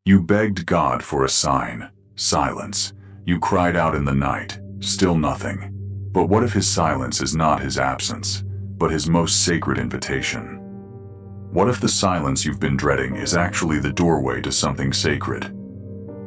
You begged God for a sign. Silence. You cried out in the night. Still nothing. But what if his silence is not his absence, but his most sacred invitation? What if the silence you've been dreading is actually the doorway to something sacred?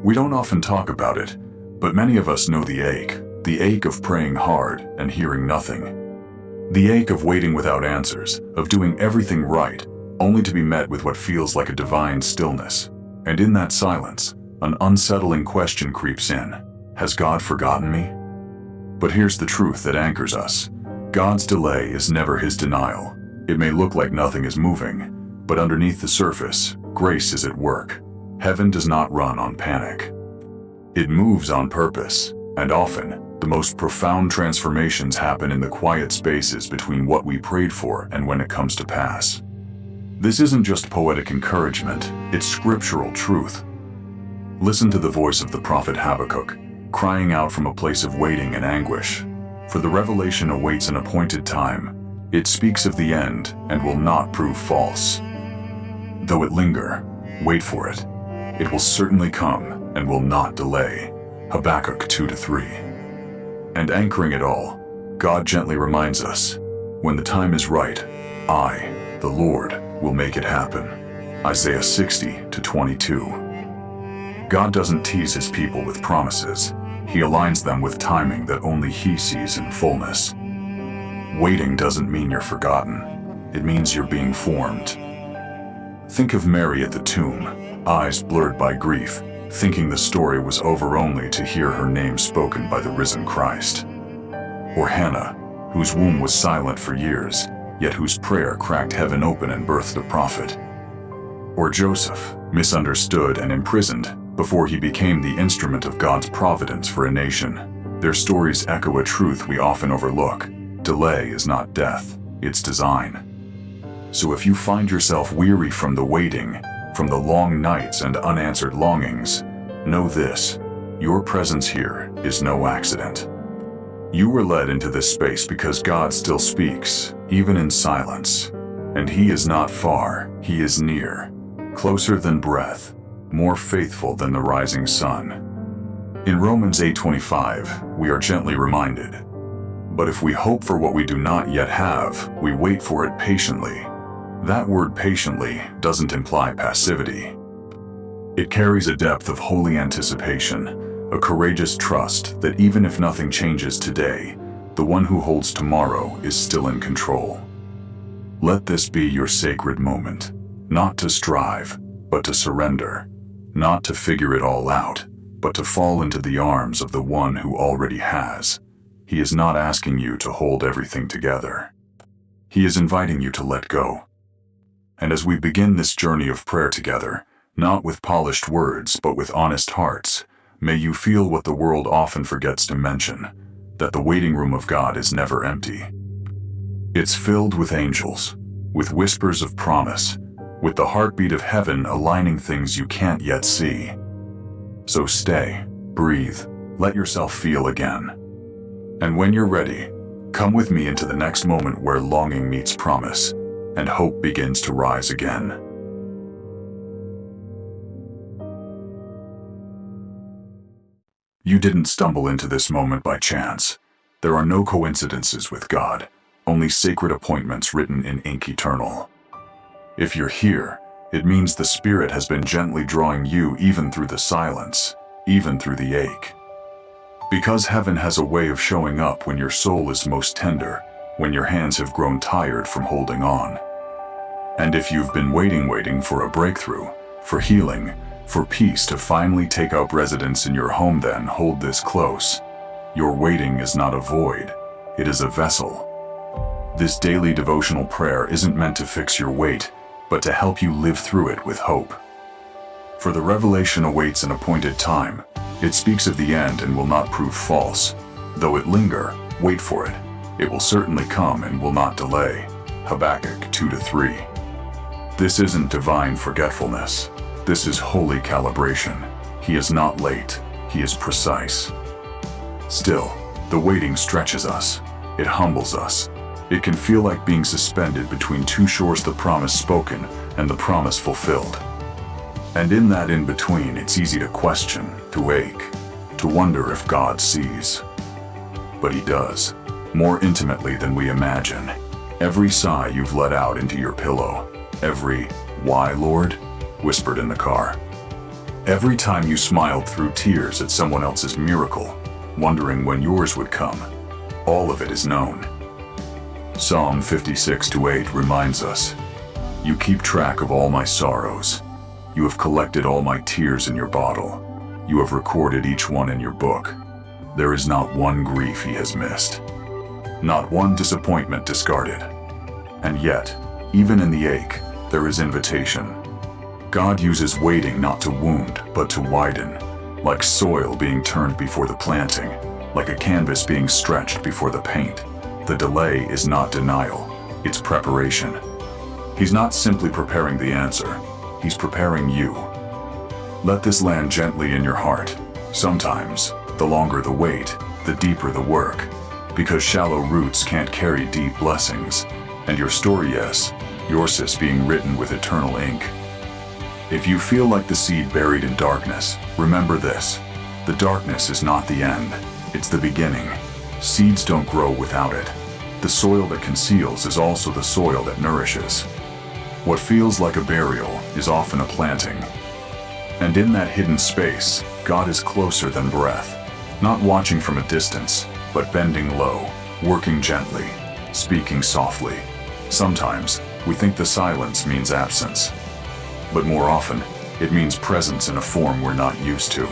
We don't often talk about it, but many of us know the ache of praying hard and hearing nothing. The ache of waiting without answers, of doing everything right, only to be met with what feels like a divine stillness. And in that silence, an unsettling question creeps in. Has God forgotten me? But here's the truth that anchors us. God's delay is never his denial. It may look like nothing is moving, but underneath the surface, grace is at work. Heaven does not run on panic. It moves on purpose, and often, the most profound transformations happen in the quiet spaces between what we prayed for and when it comes to pass. This isn't just poetic encouragement, it's scriptural truth. Listen to the voice of the prophet Habakkuk, crying out from a place of waiting and anguish. For the revelation awaits an appointed time. It speaks of the end and will not prove false. Though it linger, wait for it. It will certainly come and will not delay. Habakkuk 2-3. And anchoring it all, God gently reminds us, when the time is right, I, the Lord, will make it happen. Isaiah 60-22. God doesn't tease his people with promises. He aligns them with timing that only he sees in fullness. Waiting doesn't mean you're forgotten. It means you're being formed. Think of Mary at the tomb, eyes blurred by grief, thinking the story was over only to hear her name spoken by the risen Christ. Or Hannah, whose womb was silent for years, yet whose prayer cracked heaven open and birthed a prophet. Or Joseph, misunderstood and imprisoned before he became the instrument of God's providence for a nation. Their stories echo a truth we often overlook. Delay is not death, it's design. So if you find yourself weary from the waiting, from the long nights and unanswered longings, know this: your presence here is no accident. You were led into this space because God still speaks, even in silence. And he is not far, he is near, closer than breath, more faithful than the rising sun. In Romans 8:25, we are gently reminded, but if we hope for what we do not yet have, we wait for it patiently. That word patiently doesn't imply passivity. It carries a depth of holy anticipation, a courageous trust that even if nothing changes today, the one who holds tomorrow is still in control. Let this be your sacred moment, not to strive, but to surrender, not to figure it all out, but to fall into the arms of the one who already has. He is not asking you to hold everything together. He is inviting you to let go. And as we begin this journey of prayer together, not with polished words, but with honest hearts, may you feel what the world often forgets to mention, that the waiting room of God is never empty. It's filled with angels, with whispers of promise, with the heartbeat of heaven aligning things you can't yet see. So stay, breathe, let yourself feel again. And when you're ready, come with me into the next moment where longing meets promise, and hope begins to rise again. You didn't stumble into this moment by chance. There are no coincidences with God, only sacred appointments written in ink eternal. If you're here, it means the Spirit has been gently drawing you even through the silence, even through the ache. Because heaven has a way of showing up when your soul is most tender, when your hands have grown tired from holding on. And if you've been waiting for a breakthrough, for healing, for peace to finally take up residence in your home, then hold this close. Your waiting is not a void, it is a vessel. This daily devotional prayer isn't meant to fix your wait, but to help you live through it with hope. For the revelation awaits an appointed time. It speaks of the end and will not prove false. Though it linger, wait for it. It will certainly come and will not delay. Habakkuk 2-3. This isn't divine forgetfulness. This is holy calibration. He is not late, he is precise. Still, the waiting stretches us. It humbles us. It can feel like being suspended between two shores, the promise spoken and the promise fulfilled. And in that in-between, it's easy to question, to ache, to wonder if God sees. But He does, more intimately than we imagine. Every sigh you've let out into your pillow, every "Why, Lord?" whispered in the car. Every time you smiled through tears at someone else's miracle, wondering when yours would come, all of it is known. Psalm 56:8 reminds us, "You keep track of all my sorrows. You have collected all my tears in your bottle. You have recorded each one in your book. There is not one grief He has missed, not one disappointment discarded." And yet, even in the ache, there is invitation. God uses waiting not to wound, but to widen, like soil being turned before the planting, like a canvas being stretched before the paint. The delay is not denial, it's preparation. He's not simply preparing the answer, He's preparing you. Let this land gently in your heart. Sometimes, the longer the wait, the deeper the work, because shallow roots can't carry deep blessings. And your story, yes, yours is being written with eternal ink. If you feel like the seed buried in darkness, remember this: the darkness is not the end, it's the beginning. Seeds don't grow without it. The soil that conceals is also the soil that nourishes. What feels like a burial is often a planting. And in that hidden space, God is closer than breath, not watching from a distance, but bending low, working gently, speaking softly. Sometimes, we think the silence means absence, but more often, it means presence in a form we're not used to.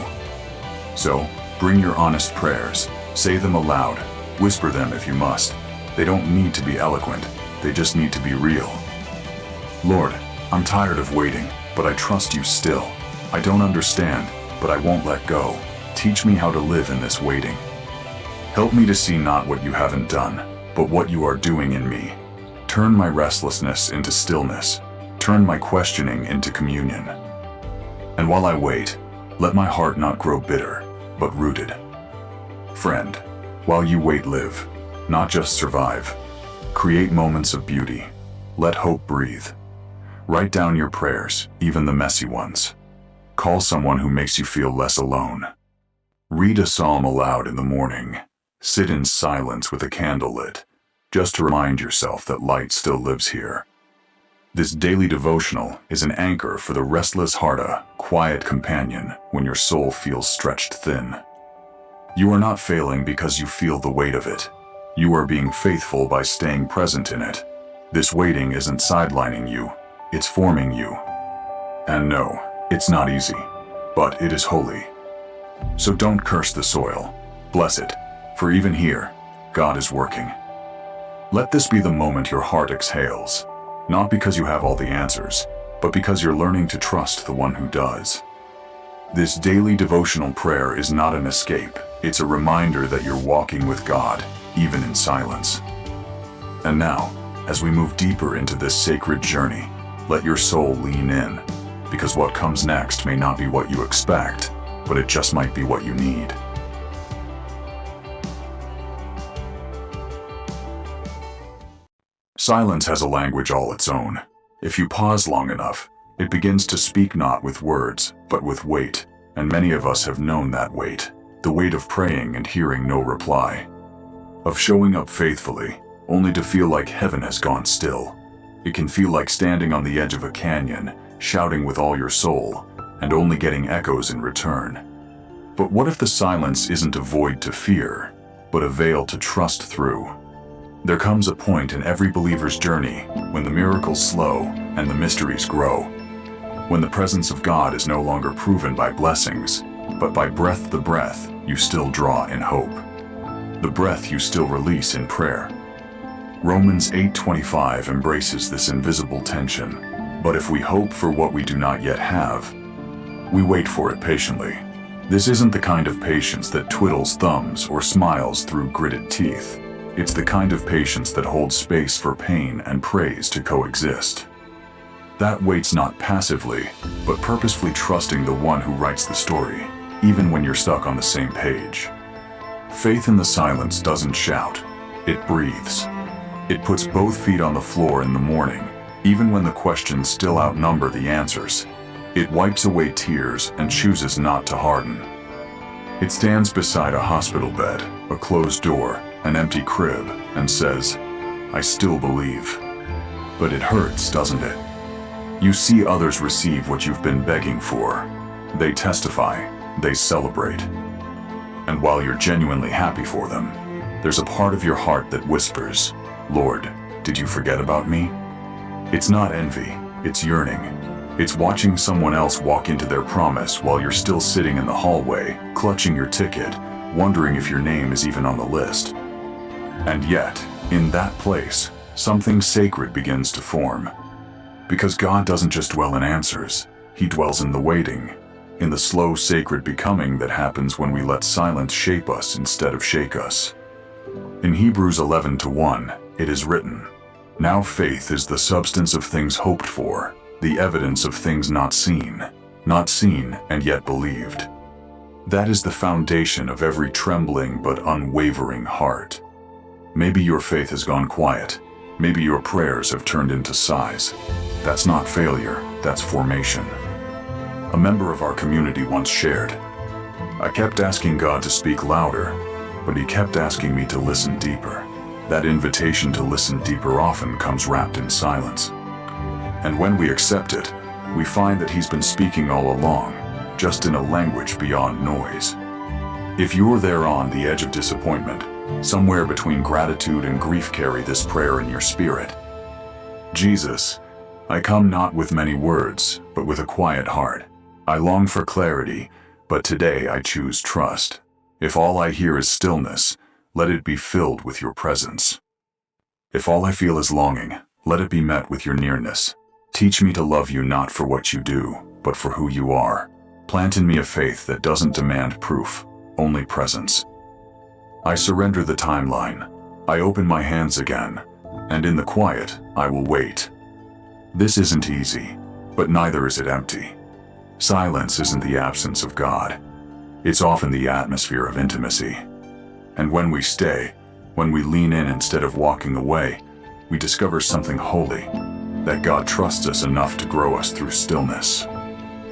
So, bring your honest prayers, say them aloud, whisper them if you must. They don't need to be eloquent, they just need to be real. Lord, I'm tired of waiting, but I trust you still. I don't understand, but I won't let go. Teach me how to live in this waiting. Help me to see not what you haven't done, but what you are doing in me. Turn my restlessness into stillness. Turn my questioning into communion. And while I wait, let my heart not grow bitter, but rooted. Friend, while you wait, live, not just survive. Create moments of beauty. Let hope breathe. Write down your prayers, even the messy ones. Call someone who makes you feel less alone. Read a psalm aloud in the morning. Sit in silence with a candle lit, just to remind yourself that light still lives here. This daily devotional is an anchor for the restless heart, a quiet companion when your soul feels stretched thin. You are not failing because you feel the weight of it. You are being faithful by staying present in it. This waiting isn't sidelining you, it's forming you. And no, it's not easy, but it is holy. So don't curse the soil, bless it, for even here, God is working. Let this be the moment your heart exhales, not because you have all the answers, but because you're learning to trust the one who does. This daily devotional prayer is not an escape, it's a reminder that you're walking with God, even in silence. And now, as we move deeper into this sacred journey, let your soul lean in, because what comes next may not be what you expect, but it just might be what you need. Silence has a language all its own. If you pause long enough, it begins to speak not with words, but with weight, and many of us have known that weight, the weight of praying and hearing no reply, of showing up faithfully, only to feel like heaven has gone still. It can feel like standing on the edge of a canyon, shouting with all your soul, and only getting echoes in return. But what if the silence isn't a void to fear, but a veil to trust through? There comes a point in every believer's journey when the miracles slow and the mysteries grow, when the presence of God is no longer proven by blessings, but by breath, the breath you still draw in hope, the breath you still release in prayer. Romans 8:25 embraces this invisible tension. But if we hope for what we do not yet have, we wait for it patiently. This isn't the kind of patience that twiddles thumbs or smiles through gritted teeth. It's the kind of patience that holds space for pain and praise to coexist. That waits not passively, but purposefully trusting the one who writes the story, even when you're stuck on the same page. Faith in the silence doesn't shout, it breathes. It puts both feet on the floor in the morning, even when the questions still outnumber the answers. It wipes away tears and chooses not to harden. It stands beside a hospital bed, a closed door, an empty crib, and says, "I still believe." But it hurts, doesn't it? You see others receive what you've been begging for. They testify, they celebrate. And while you're genuinely happy for them, there's a part of your heart that whispers, "Lord, did you forget about me?" It's not envy, it's yearning. It's watching someone else walk into their promise while you're still sitting in the hallway, clutching your ticket, wondering if your name is even on the list. And yet, in that place, something sacred begins to form. Because God doesn't just dwell in answers, He dwells in the waiting, in the slow sacred becoming that happens when we let silence shape us instead of shake us. In Hebrews 11:1, it is written, "Now faith is the substance of things hoped for, the evidence of things not seen and yet believed." That is the foundation of every trembling but unwavering heart. Maybe your faith has gone quiet. Maybe your prayers have turned into sighs. That's not failure, that's formation. A member of our community once shared, "I kept asking God to speak louder, but He kept asking me to listen deeper." That invitation to listen deeper often comes wrapped in silence. And when we accept it, we find that He's been speaking all along, just in a language beyond noise. If you're there on the edge of disappointment, somewhere between gratitude and grief, carry this prayer in your spirit. Jesus, I come not with many words, but with a quiet heart. I long for clarity, but today I choose trust. If all I hear is stillness, let it be filled with your presence. If all I feel is longing, let it be met with your nearness. Teach me to love you not for what you do, but for who you are. Plant in me a faith that doesn't demand proof, only presence. I surrender the timeline. I open my hands again, and in the quiet, I will wait. This isn't easy, but neither is it empty. Silence isn't the absence of God. It's often the atmosphere of intimacy. And when we stay, when we lean in instead of walking away, we discover something holy, that God trusts us enough to grow us through stillness.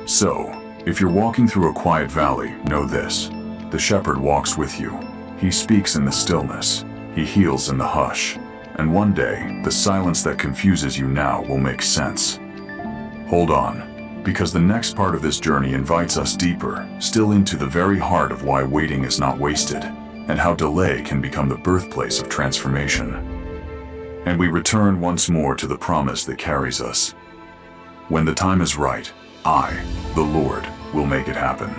So, if you're walking through a quiet valley, know this: the shepherd walks with you. He speaks in the stillness. He heals in the hush. And one day, the silence that confuses you now will make sense. Hold on, because the next part of this journey invites us deeper, still into the very heart of why waiting is not wasted, and how delay can become the birthplace of transformation. And we return once more to the promise that carries us. When the time is right, I, the Lord, will make it happen.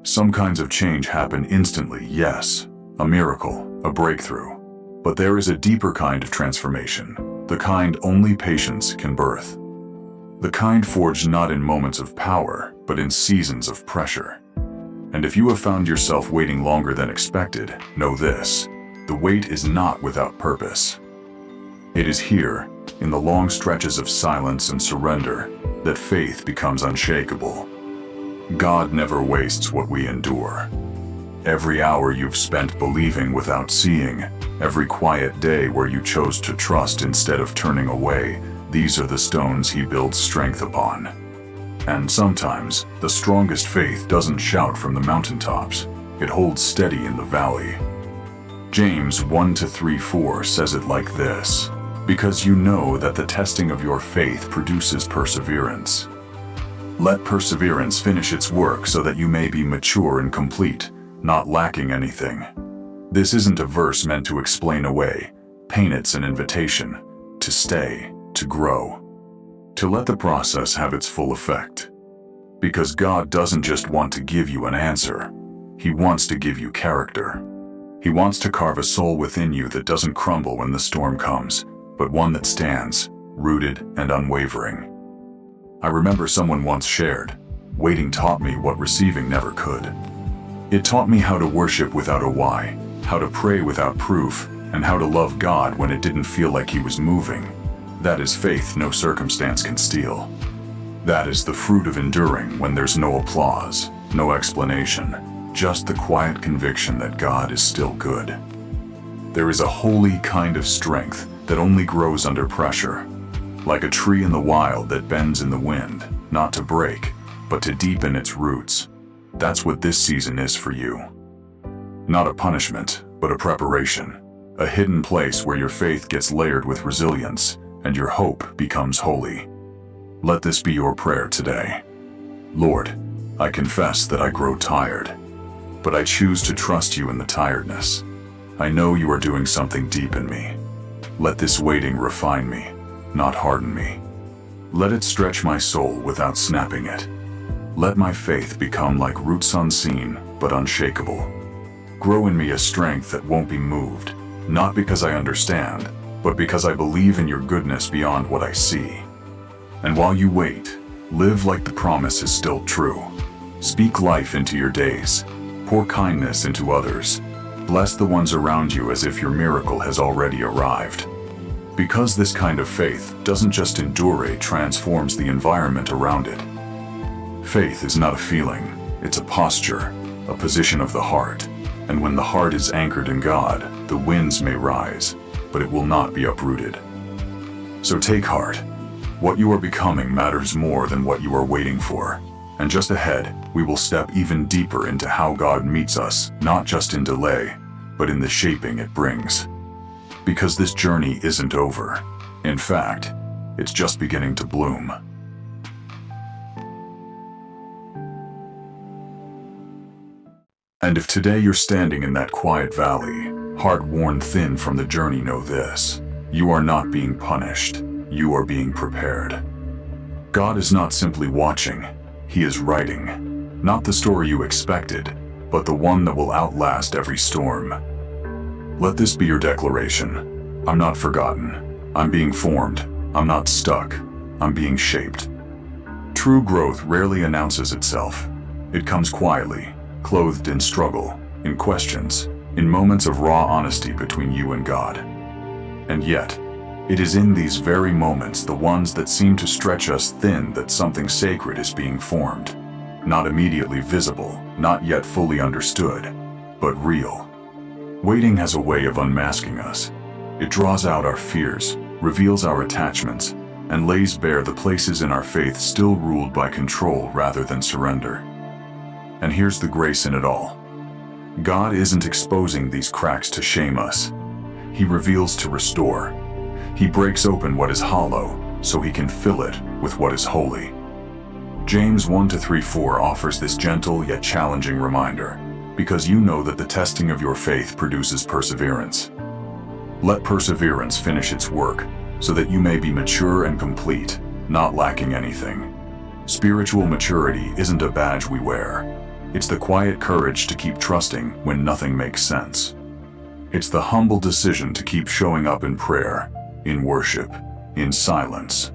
Some kinds of change happen instantly, yes, a miracle, a breakthrough. But there is a deeper kind of transformation, the kind only patience can birth. The kind forged not in moments of power, but in seasons of pressure. And if you have found yourself waiting longer than expected, know this: the wait is not without purpose. It is here, in the long stretches of silence and surrender, that faith becomes unshakable. God never wastes what we endure. Every hour you've spent believing without seeing, every quiet day where you chose to trust instead of turning away, these are the stones He builds strength upon. And sometimes, the strongest faith doesn't shout from the mountaintops, it holds steady in the valley. James 1-3-4 says it like this: "Because you know that the testing of your faith produces perseverance. Let perseverance finish its work so that you may be mature and complete, not lacking anything." This isn't a verse meant to explain away. Pain, it's an invitation to stay, to grow, to let the process have its full effect. Because God doesn't just want to give you an answer, He wants to give you character. He wants to carve a soul within you that doesn't crumble when the storm comes, but one that stands, rooted and unwavering. I remember someone once shared, "Waiting taught me what receiving never could." It taught me how to worship without a why, how to pray without proof, and how to love God when it didn't feel like He was moving. That is faith no circumstance can steal. That is the fruit of enduring when there's no applause, no explanation, just the quiet conviction that God is still good. There is a holy kind of strength that only grows under pressure. Like a tree in the wild that bends in the wind, not to break, but to deepen its roots. That's what this season is for you. Not a punishment, but a preparation. A hidden place where your faith gets layered with resilience and your hope becomes holy. Let this be your prayer today. Lord, I confess that I grow tired, but I choose to trust you in the tiredness. I know you are doing something deep in me. Let this waiting refine me, not harden me. Let it stretch my soul without snapping it. Let my faith become like roots unseen, but unshakable. Grow in me a strength that won't be moved, not because I understand, but because I believe in your goodness beyond what I see. And while you wait, live like the promise is still true. Speak life into your days. Pour kindness into others. Bless the ones around you as if your miracle has already arrived. Because this kind of faith doesn't just endure, it transforms the environment around it. Faith is not a feeling, it's a posture, a position of the heart. And when the heart is anchored in God, the winds may rise, but it will not be uprooted. So take heart. What you are becoming matters more than what you are waiting for. And just ahead, we will step even deeper into how God meets us, not just in delay, but in the shaping it brings. Because this journey isn't over. In fact, it's just beginning to bloom. And if today you're standing in that quiet valley, heart worn thin from the journey, know this: you are not being punished, you are being prepared. God is not simply watching, He is writing. Not the story you expected, but the one that will outlast every storm. Let this be your declaration. I'm not forgotten. I'm being formed. I'm not stuck. I'm being shaped. True growth rarely announces itself. It comes quietly, clothed in struggle, in questions, in moments of raw honesty between you and God. And yet, it is in these very moments, the ones that seem to stretch us thin, that something sacred is being formed. Not immediately visible, not yet fully understood, but real. Waiting has a way of unmasking us. It draws out our fears, reveals our attachments, and lays bare the places in our faith still ruled by control rather than surrender. And here's the grace in it all. God isn't exposing these cracks to shame us. He reveals to restore. He breaks open what is hollow so He can fill it with what is holy. James 1-3-4 offers this gentle yet challenging reminder, because you know that the testing of your faith produces perseverance. Let perseverance finish its work, so that you may be mature and complete, not lacking anything. Spiritual maturity isn't a badge we wear. It's the quiet courage to keep trusting when nothing makes sense. It's the humble decision to keep showing up in prayer, in worship, in silence.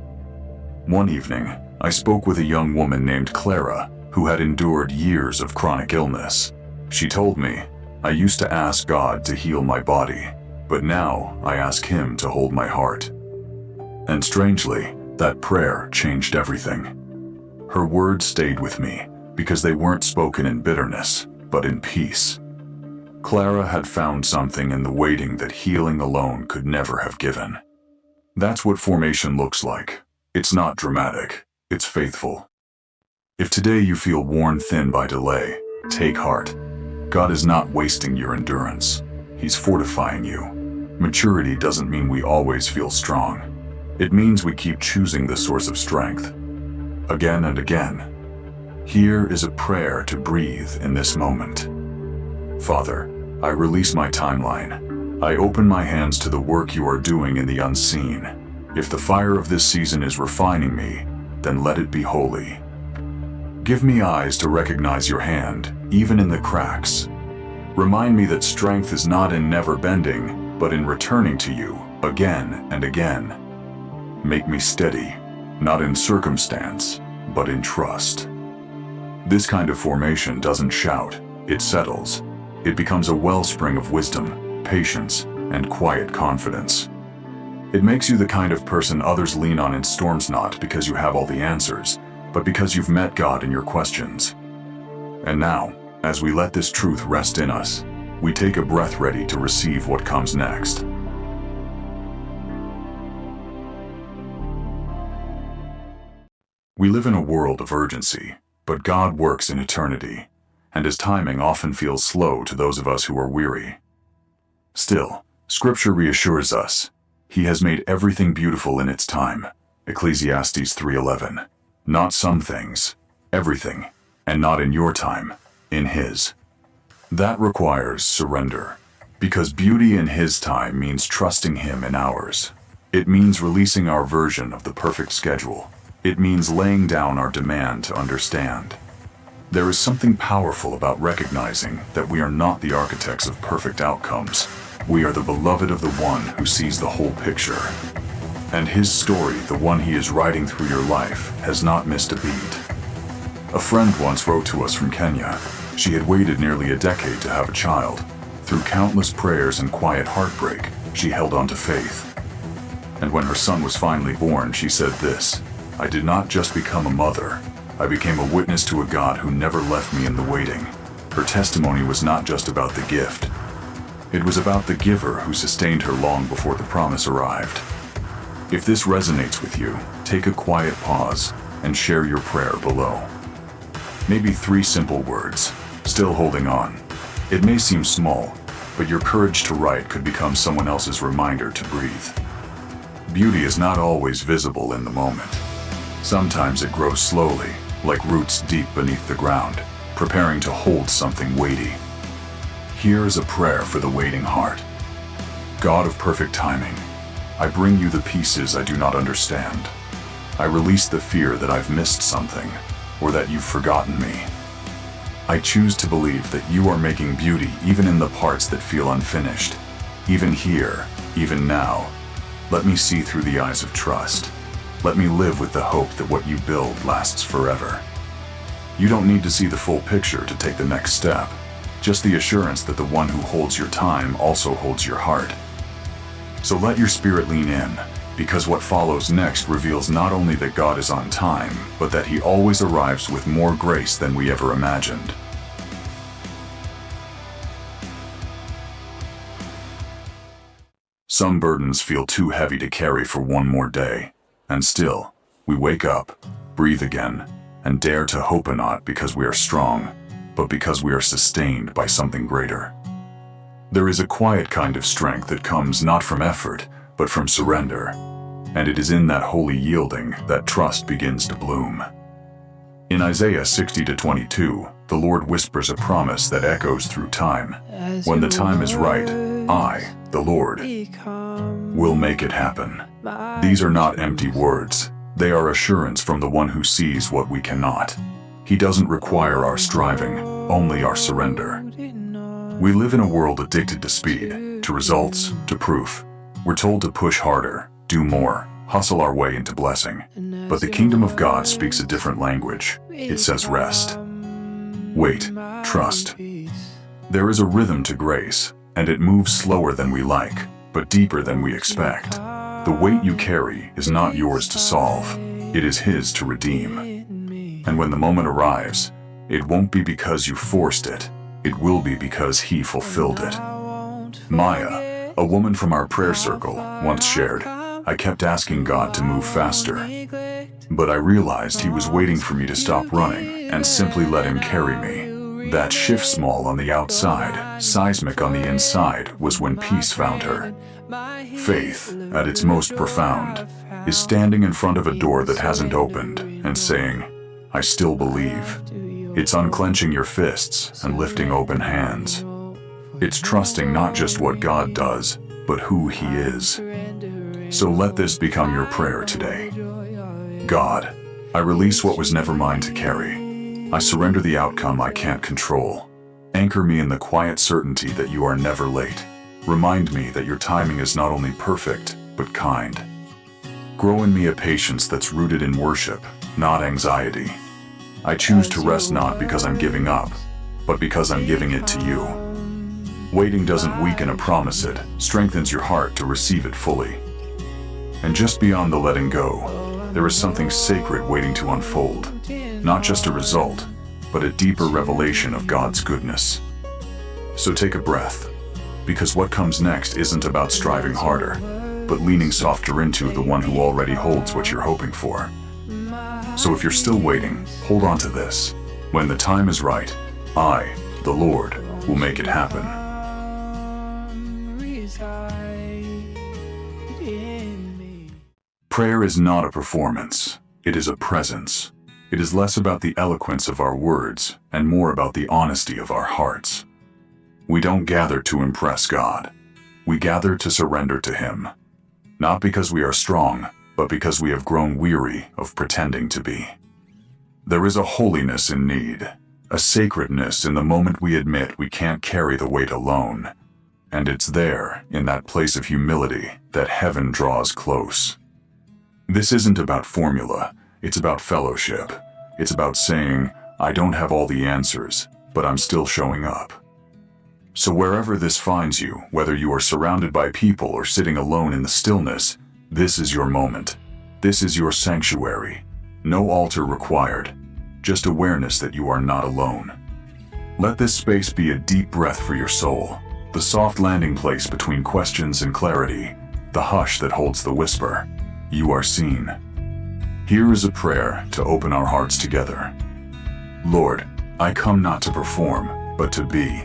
One evening, I spoke with a young woman named Clara, who had endured years of chronic illness. She told me, "I used to ask God to heal my body, but now I ask Him to hold my heart." And strangely, that prayer changed everything. Her words stayed with me, because they weren't spoken in bitterness, but in peace. Clara had found something in the waiting that healing alone could never have given. That's what formation looks like. It's not dramatic, it's faithful. If today you feel worn thin by delay, take heart. God is not wasting your endurance. He's fortifying you. Maturity doesn't mean we always feel strong. It means we keep choosing the source of strength. Again and again. Here is a prayer to breathe in this moment. Father, I release my timeline. I open my hands to the work you are doing in the unseen. If the fire of this season is refining me, then let it be holy. Give me eyes to recognize your hand, even in the cracks. Remind me that strength is not in never bending, but in returning to you, again and again. Make me steady, not in circumstance, but in trust. This kind of formation doesn't shout, it settles. It becomes a wellspring of wisdom, patience, and quiet confidence. It makes you the kind of person others lean on in storms, not because you have all the answers, but because you've met God in your questions. And now, as we let this truth rest in us, we take a breath ready to receive what comes next. We live in a world of urgency, but God works in eternity, and His timing often feels slow to those of us who are weary. Still, Scripture reassures us. He has made everything beautiful in its time. Ecclesiastes 3:11. Not some things, everything, and not in your time, in His. That requires surrender, because beauty in His time means trusting Him in ours. It means releasing our version of the perfect schedule. It means laying down our demand to understand. There is something powerful about recognizing that we are not the architects of perfect outcomes. We are the beloved of the one who sees the whole picture. And His story, the one He is writing through your life, has not missed a beat. A friend once wrote to us from Kenya. She had waited nearly a decade to have a child. Through countless prayers and quiet heartbreak, she held on to faith. And when her son was finally born, she said this: "I did not just become a mother. I became a witness to a God who never left me in the waiting." Her testimony was not just about the gift. It was about the giver who sustained her long before the promise arrived. If this resonates with you, take a quiet pause and share your prayer below. Maybe 3 simple words: still holding on. It may seem small, but your courage to write could become someone else's reminder to breathe. Beauty is not always visible in the moment. Sometimes it grows slowly, like roots deep beneath the ground, preparing to hold something weighty. Here is a prayer for the waiting heart. God of perfect timing, I bring you the pieces I do not understand. I release the fear that I've missed something, or that you've forgotten me. I choose to believe that you are making beauty even in the parts that feel unfinished. Even here, even now, let me see through the eyes of trust. Let me live with the hope that what you build lasts forever. You don't need to see the full picture to take the next step, just the assurance that the one who holds your time also holds your heart. So let your spirit lean in, because what follows next reveals not only that God is on time, but that He always arrives with more grace than we ever imagined. Some burdens feel too heavy to carry for one more day, and still, we wake up, breathe again, and dare to hope not because we are strong, but because we are sustained by something greater. There is a quiet kind of strength that comes not from effort, but from surrender, and it is in that holy yielding that trust begins to bloom. In Isaiah 60:22, the Lord whispers a promise that echoes through time. When the time is right, I, the Lord, will make it happen. These are not empty words. They are assurance from the one who sees what we cannot. He doesn't require our striving, only our surrender. We live in a world addicted to speed, to results, to proof. We're told to push harder, do more, hustle our way into blessing. But the kingdom of God speaks a different language. It says rest. Wait, trust. There is a rhythm to grace, and it moves slower than we like, but deeper than we expect. The weight you carry is not yours to solve. It is His to redeem. And when the moment arrives, it won't be because you forced it. It will be because He fulfilled it. Maya, a woman from our prayer circle, once shared, "I kept asking God to move faster, but I realized He was waiting for me to stop running and simply let Him carry me." That shift, small on the outside, seismic on the inside, was when peace found her. Faith, at its most profound, is standing in front of a door that hasn't opened and saying, "I still believe." It's unclenching your fists and lifting open hands. It's trusting not just what God does, but who He is. So let this become your prayer today. God, I release what was never mine to carry. I surrender the outcome I can't control. Anchor me in the quiet certainty that you are never late. Remind me that your timing is not only perfect, but kind. Grow in me a patience that's rooted in worship, not anxiety. I choose to rest not because I'm giving up, but because I'm giving it to you. Waiting doesn't weaken a promise, it strengthens your heart to receive it fully. And just beyond the letting go, there is something sacred waiting to unfold. Not just a result, but a deeper revelation of God's goodness. So take a breath, because what comes next isn't about striving harder, but leaning softer into the one who already holds what you're hoping for. So if you're still waiting, hold on to this. When the time is right, I, the Lord, will make it happen. Prayer is not a performance. It is a presence. It is less about the eloquence of our words and more about the honesty of our hearts. We don't gather to impress God. We gather to surrender to Him. Not because we are strong, but because we have grown weary of pretending to be. There is a holiness in need, a sacredness in the moment we admit we can't carry the weight alone. And it's there, in that place of humility, that heaven draws close. This isn't about formula, it's about fellowship. It's about saying, I don't have all the answers, but I'm still showing up. So wherever this finds you, whether you are surrounded by people or sitting alone in the stillness, this is your moment. This is your sanctuary. No altar required, just awareness that you are not alone. Let this space be a deep breath for your soul, the soft landing place between questions and clarity, the hush that holds the whisper. You are seen. Here is a prayer to open our hearts together. Lord, I come not to perform, but to be.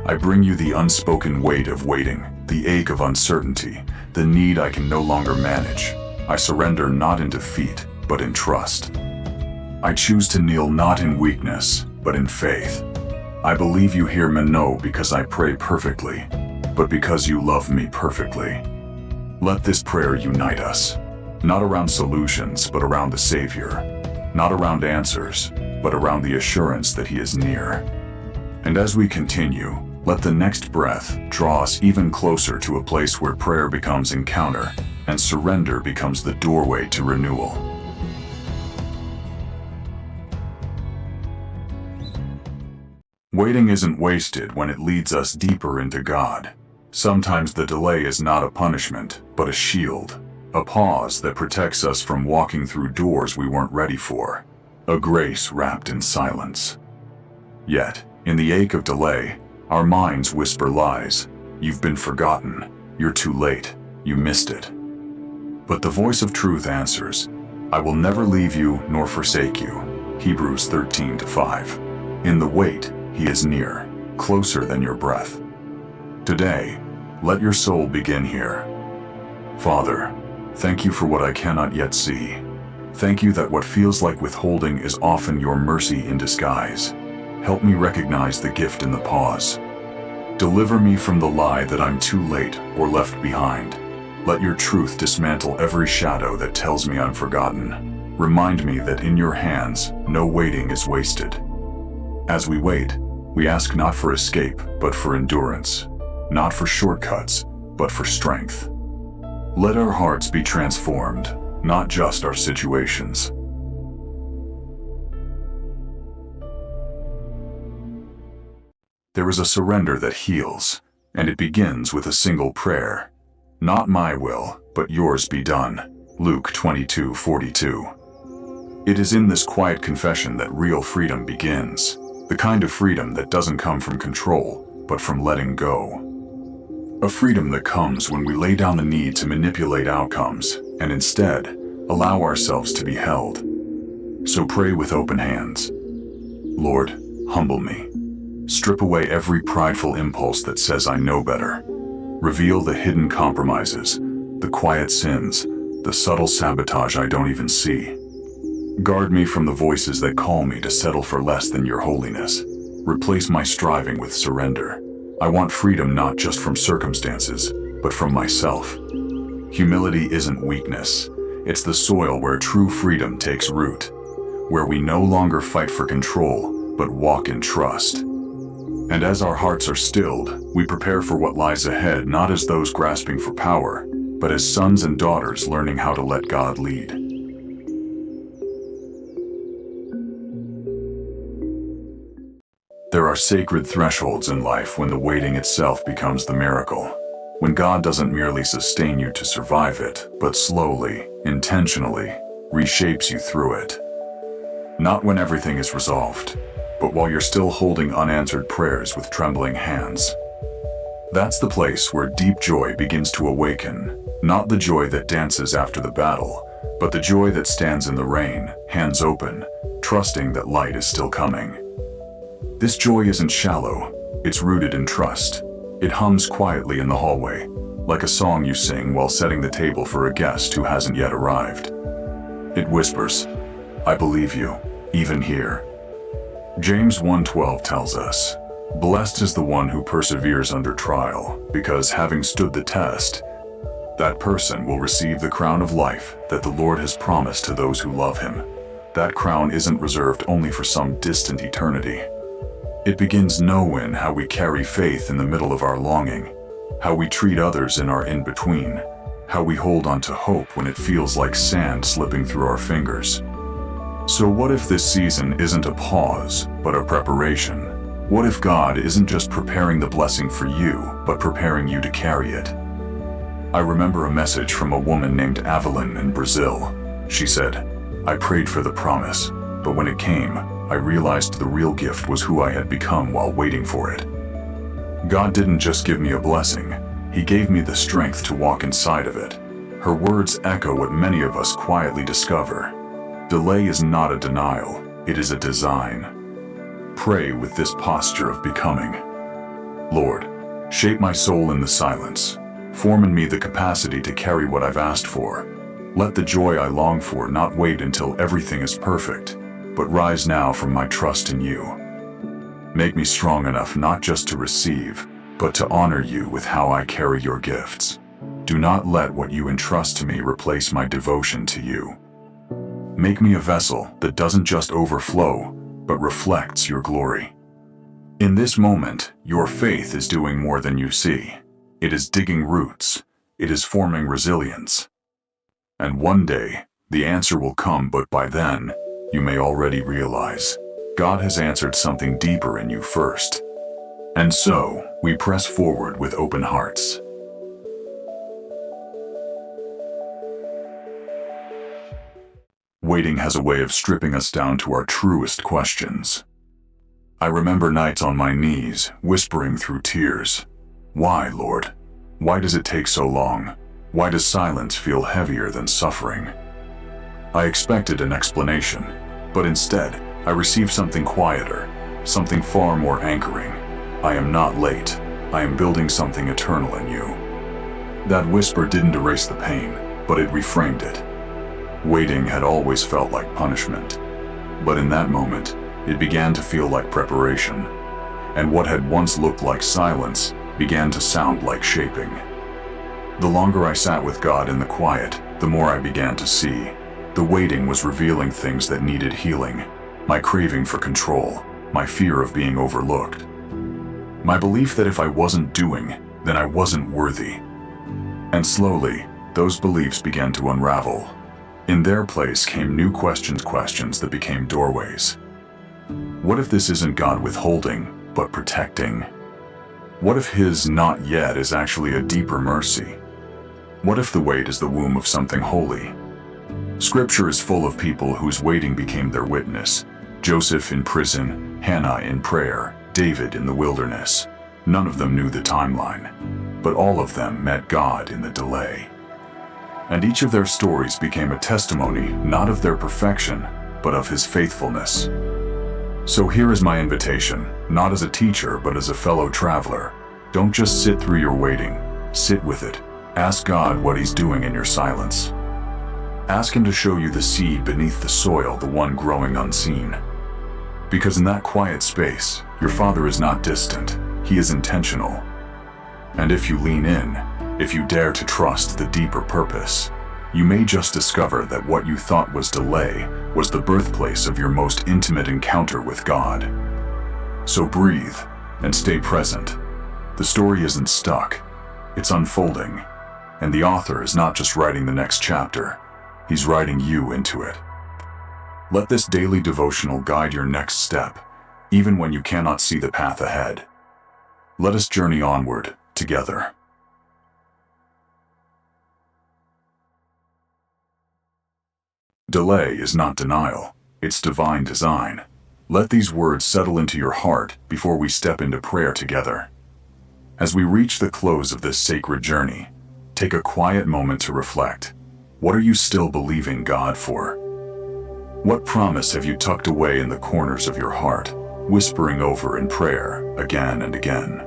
I bring you the unspoken weight of waiting, the ache of uncertainty, the need I can no longer manage. I surrender not in defeat, but in trust. I choose to kneel not in weakness, but in faith. I believe you hear me no because I pray perfectly, but because you love me perfectly. Let this prayer unite us, not around solutions, but around the Savior, not around answers, but around the assurance that He is near. And as we continue, let the next breath draw us even closer to a place where prayer becomes encounter and surrender becomes the doorway to renewal. Waiting isn't wasted when it leads us deeper into God. Sometimes the delay is not a punishment, but a shield, a pause that protects us from walking through doors we weren't ready for, a grace wrapped in silence. Yet, in the ache of delay, our minds whisper lies. You've been forgotten. You're too late. You missed it. But the voice of truth answers, I will never leave you nor forsake you. Hebrews 13:5. In the wait, He is near, closer than your breath. Today, let your soul begin here. Father, thank you for what I cannot yet see. Thank you that what feels like withholding is often your mercy in disguise. Help me recognize the gift in the pause. Deliver me from the lie that I'm too late or left behind. Let your truth dismantle every shadow that tells me I'm forgotten. Remind me that in your hands, no waiting is wasted. As we wait, we ask not for escape, but for endurance. Not for shortcuts, but for strength. Let our hearts be transformed, not just our situations. There is a surrender that heals, and it begins with a single prayer. Not my will, but yours be done. Luke 22:42. It is in this quiet confession that real freedom begins, the kind of freedom that doesn't come from control, but from letting go. A freedom that comes when we lay down the need to manipulate outcomes, and instead, allow ourselves to be held. So pray with open hands. Lord, humble me. Strip away every prideful impulse that says I know better. Reveal the hidden compromises, the quiet sins, the subtle sabotage I don't even see. Guard me from the voices that call me to settle for less than your holiness. Replace my striving with surrender. I want freedom not just from circumstances, but from myself. Humility isn't weakness. It's the soil where true freedom takes root, where we no longer fight for control, but walk in trust. And as our hearts are stilled, we prepare for what lies ahead, not as those grasping for power, but as sons and daughters learning how to let God lead. There are sacred thresholds in life when the waiting itself becomes the miracle. When God doesn't merely sustain you to survive it, but slowly, intentionally, reshapes you through it. Not when everything is resolved, but while you're still holding unanswered prayers with trembling hands. That's the place where deep joy begins to awaken, not the joy that dances after the battle, but the joy that stands in the rain, hands open, trusting that light is still coming. This joy isn't shallow, it's rooted in trust. It hums quietly in the hallway, like a song you sing while setting the table for a guest who hasn't yet arrived. It whispers, "I believe you, even here." James 1:12 tells us, "Blessed is the one who perseveres under trial, because having stood the test, that person will receive the crown of life that the Lord has promised to those who love him." That crown isn't reserved only for some distant eternity. It begins knowing how we carry faith in the middle of our longing, how we treat others in our in-between, how we hold on to hope when it feels like sand slipping through our fingers. So what if this season isn't a pause, but a preparation? What if God isn't just preparing the blessing for you, but preparing you to carry it? I remember a message from a woman named Evelyn in Brazil. She said, "I prayed for the promise, but when it came, I realized the real gift was who I had become while waiting for it." God didn't just give me a blessing, He gave me the strength to walk inside of it. Her words echo what many of us quietly discover. Delay is not a denial, it is a design. Pray with this posture of becoming. Lord, shape my soul in the silence. Form in me the capacity to carry what I've asked for. Let the joy I long for not wait until everything is perfect, but rise now from my trust in you. Make me strong enough not just to receive, but to honor you with how I carry your gifts. Do not let what you entrust to me replace my devotion to you. Make me a vessel that doesn't just overflow, but reflects your glory. In this moment, your faith is doing more than you see. It is digging roots. It is forming resilience. And one day, the answer will come, but by then, you may already realize God has answered something deeper in you first. And so, we press forward with open hearts. Waiting has a way of stripping us down to our truest questions. I remember nights on my knees, whispering through tears, "Why, Lord? Why does it take so long? Why does silence feel heavier than suffering?" I expected an explanation, but instead, I received something quieter, something far more anchoring. "I am not late. I am building something eternal in you." That whisper didn't erase the pain, but it reframed it. Waiting had always felt like punishment, but in that moment, it began to feel like preparation, and what had once looked like silence began to sound like shaping. The longer I sat with God in the quiet, the more I began to see. The waiting was revealing things that needed healing, my craving for control, my fear of being overlooked, my belief that if I wasn't doing, then I wasn't worthy. And slowly, those beliefs began to unravel. In their place came new questions that became doorways. What if this isn't God withholding, but protecting? What if His "not yet" is actually a deeper mercy? What if the wait is the womb of something holy? Scripture is full of people whose waiting became their witness. Joseph in prison, Hannah in prayer, David in the wilderness. None of them knew the timeline, but all of them met God in the delay. And each of their stories became a testimony not of their perfection, but of His faithfulness. So here is my invitation, not as a teacher, but as a fellow traveler. Don't just sit through your waiting, sit with it. Ask God what He's doing in your silence. Ask Him to show you the seed beneath the soil, the one growing unseen. Because in that quiet space, your Father is not distant, He is intentional. And if you lean in, if you dare to trust the deeper purpose, you may just discover that what you thought was delay was the birthplace of your most intimate encounter with God. So breathe and stay present. The story isn't stuck, it's unfolding. And the author is not just writing the next chapter, he's writing you into it. Let this daily devotional guide your next step, even when you cannot see the path ahead. Let us journey onward together. Delay is not denial, it's divine design. Let these words settle into your heart before we step into prayer together. As we reach the close of this sacred journey, take a quiet moment to reflect. What are you still believing God for? What promise have you tucked away in the corners of your heart, whispering over in prayer again and again?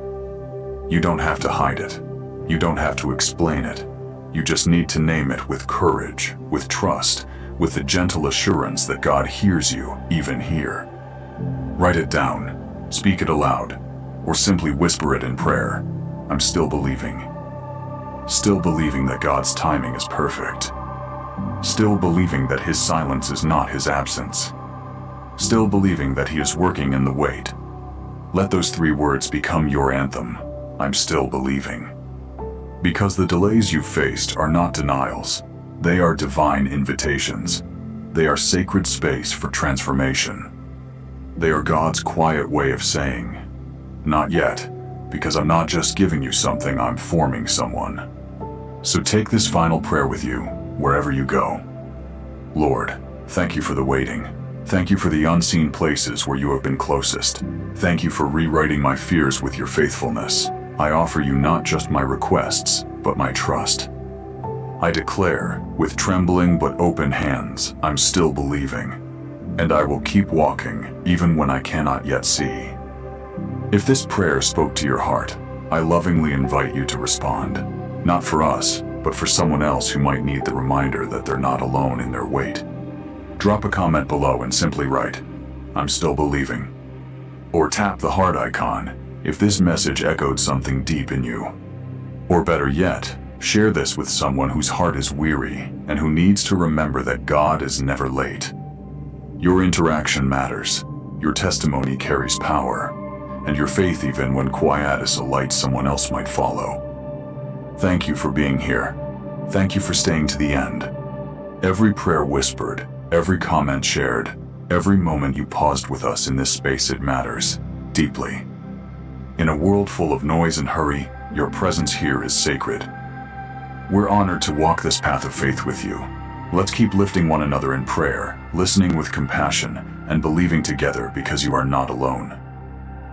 You don't have to hide it. You don't have to explain it. You just need to name it with courage, with trust, with the gentle assurance that God hears you even here. Write it down, speak it aloud, or simply whisper it in prayer. I'm still believing. Still believing that God's timing is perfect. Still believing that His silence is not His absence. Still believing that He is working in the wait. Let those 3 words become your anthem. I'm still believing. Because the delays you've faced are not denials. They are divine invitations. They are sacred space for transformation. They are God's quiet way of saying, not yet, because I'm not just giving you something, I'm forming someone. So take this final prayer with you, wherever you go. Lord, thank you for the waiting. Thank you for the unseen places where you have been closest. Thank you for rewriting my fears with your faithfulness. I offer you not just my requests, but my trust. I declare, with trembling but open hands, I'm still believing. And I will keep walking, even when I cannot yet see. If this prayer spoke to your heart, I lovingly invite you to respond. Not for us, but for someone else who might need the reminder that they're not alone in their wait. Drop a comment below and simply write, I'm still believing. Or tap the heart icon if this message echoed something deep in you. Or better yet, share this with someone whose heart is weary and who needs to remember that God is never late. Your interaction matters, your testimony carries power, and your faith even when quiet is a light someone else might follow. Thank you for being here. Thank you for staying to the end. Every prayer whispered, every comment shared, every moment you paused with us in this space, it matters deeply. In a world full of noise and hurry, your presence here is sacred. We're honored to walk this path of faith with you. Let's keep lifting one another in prayer, listening with compassion, and believing together because you are not alone.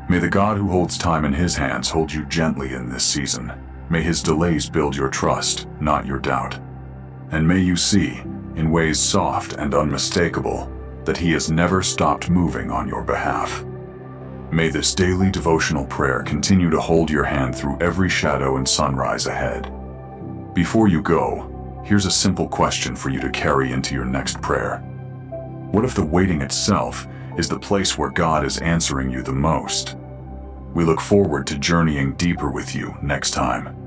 May the God who holds time in His hands hold you gently in this season. May His delays build your trust, not your doubt. And may you see, in ways soft and unmistakable, that He has never stopped moving on your behalf. May this daily devotional prayer continue to hold your hand through every shadow and sunrise ahead. Before you go, here's a simple question for you to carry into your next prayer. What if the waiting itself is the place where God is answering you the most? We look forward to journeying deeper with you next time.